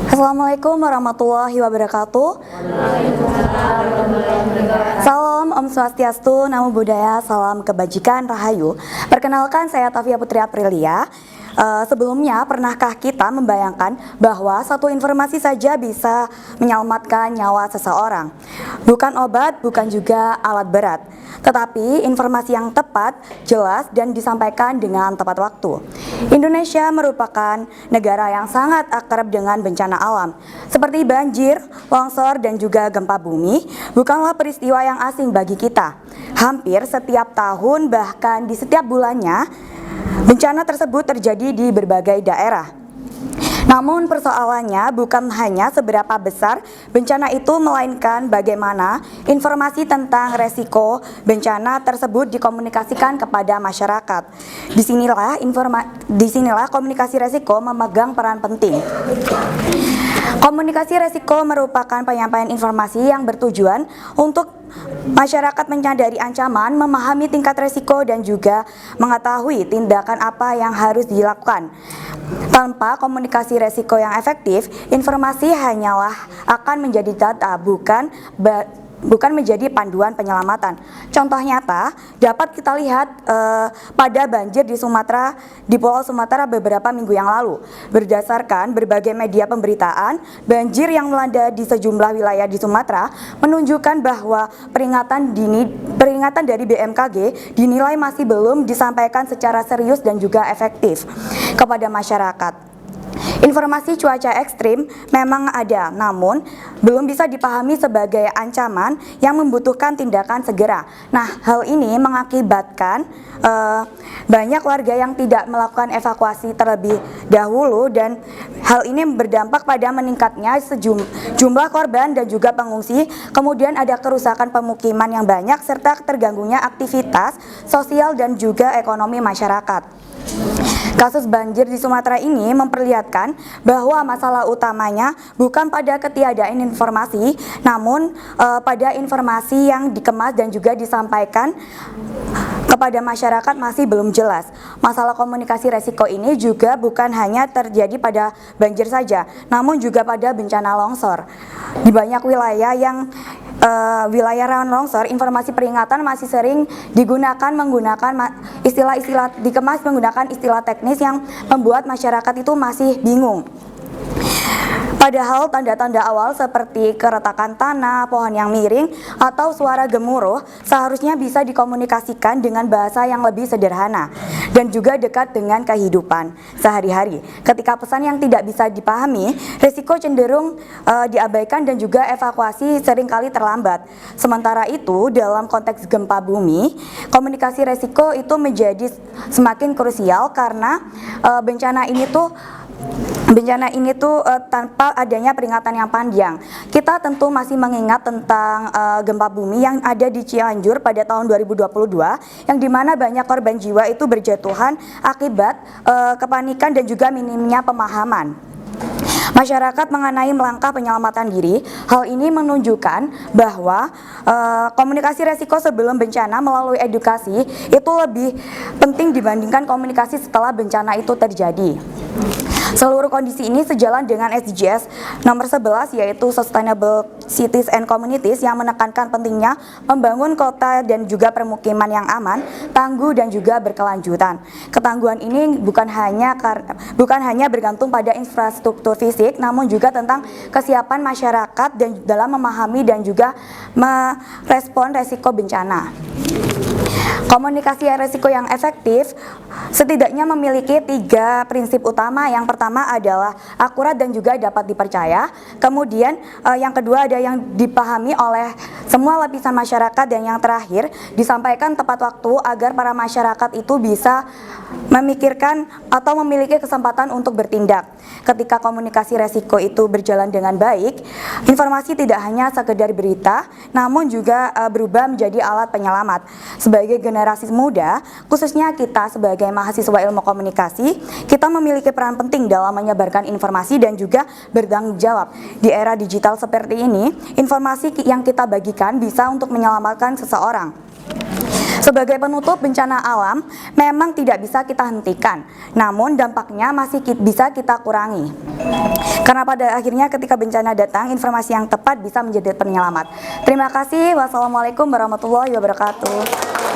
Assalamualaikum warahmatullahi wabarakatuh. Salam Om Swastiastu, Namo Buddhaya, salam kebajikan, rahayu. Perkenalkan, saya Tafia Putri Aprilia. Sebelumnya, pernahkah kita membayangkan bahwa satu informasi saja bisa menyelamatkan nyawa seseorang? Bukan obat, bukan juga alat berat, tetapi informasi yang tepat, jelas, dan disampaikan dengan tepat waktu. Indonesia merupakan negara yang sangat akrab dengan bencana alam, seperti banjir, longsor, dan juga gempa bumi, bukanlah peristiwa yang asing bagi kita. Hampir setiap tahun, bahkan di setiap bulannya, bencana tersebut terjadi di berbagai daerah. Namun persoalannya bukan hanya seberapa besar bencana itu, melainkan bagaimana informasi tentang resiko bencana tersebut dikomunikasikan kepada masyarakat. Disinilah komunikasi resiko memegang peran penting. Komunikasi resiko merupakan penyampaian informasi yang bertujuan untuk masyarakat menyadari ancaman, memahami tingkat resiko, dan juga mengetahui tindakan apa yang harus dilakukan. Tanpa komunikasi resiko yang efektif, informasi hanyalah akan menjadi data, bukan menjadi panduan penyelamatan. Contoh nyata dapat kita lihat pada banjir di Pulau Sumatera beberapa minggu yang lalu. Berdasarkan berbagai media pemberitaan, banjir yang melanda di sejumlah wilayah di Sumatera menunjukkan bahwa peringatan dari BMKG dinilai masih belum disampaikan secara serius dan juga efektif kepada masyarakat. Informasi cuaca ekstrim memang ada, namun belum bisa dipahami sebagai ancaman yang membutuhkan tindakan segera. Nah, hal ini mengakibatkan banyak warga yang tidak melakukan evakuasi terlebih dahulu, dan hal ini berdampak pada meningkatnya jumlah korban dan juga pengungsi. Kemudian ada kerusakan pemukiman yang banyak serta terganggunya aktivitas sosial dan juga ekonomi masyarakat. Kasus banjir di Sumatera ini memperlihatkan bahwa masalah utamanya bukan pada ketiadaan informasi, namun pada informasi yang dikemas dan juga disampaikan kepada masyarakat masih belum jelas. Masalah komunikasi resiko ini juga bukan hanya terjadi pada banjir saja, namun juga pada bencana longsor. Di banyak wilayah wilayah rawan longsor, informasi peringatan masih sering menggunakan istilah teknis yang membuat masyarakat itu masih bingung. Padahal tanda-tanda awal seperti keretakan tanah, pohon yang miring, atau suara gemuruh seharusnya bisa dikomunikasikan dengan bahasa yang lebih sederhana dan juga dekat dengan kehidupan sehari-hari. Ketika pesan yang tidak bisa dipahami, risiko cenderung diabaikan dan juga evakuasi seringkali terlambat. Sementara itu, dalam konteks gempa bumi, komunikasi risiko itu menjadi semakin krusial karena bencana ini tuh tanpa adanya peringatan yang panjang. Kita tentu masih mengingat tentang gempa bumi yang ada di Cianjur pada tahun 2022, yang dimana banyak korban jiwa itu berjatuhan akibat kepanikan dan juga minimnya pemahaman masyarakat mengenai langkah penyelamatan diri. Hal ini menunjukkan bahwa komunikasi resiko sebelum bencana melalui edukasi itu lebih penting dibandingkan komunikasi setelah bencana itu terjadi. Seluruh kondisi ini sejalan dengan SDGs nomor 11, yaitu Sustainable Cities and Communities, yang menekankan pentingnya membangun kota dan juga permukiman yang aman, tangguh, dan juga berkelanjutan. Ketangguhan ini bukan hanya bergantung pada infrastruktur fisik, namun juga tentang kesiapan masyarakat dan dalam memahami dan juga merespon resiko bencana. Komunikasi resiko yang efektif setidaknya memiliki 3 prinsip utama. Yang pertama adalah akurat dan juga dapat dipercaya. Kemudian yang kedua ada yang dipahami oleh semua lapisan masyarakat, dan yang terakhir disampaikan tepat waktu agar para masyarakat itu bisa memikirkan atau memiliki kesempatan untuk bertindak. Ketika komunikasi resiko itu berjalan dengan baik, informasi tidak hanya sekedar berita, namun juga berubah menjadi alat penyelamat. Sebagai generasi muda, khususnya kita sebagai mahasiswa ilmu komunikasi, kita memiliki peran penting dalam menyebarkan informasi dan juga bertanggung jawab. Di era digital seperti ini, informasi yang kita bagikan bisa untuk menyelamatkan seseorang. Sebagai penutup, bencana alam memang tidak bisa kita hentikan, namun dampaknya masih bisa kita kurangi. Karena pada akhirnya ketika bencana datang, informasi yang tepat bisa menjadi penyelamat. Terima kasih. Wassalamualaikum warahmatullahi wabarakatuh.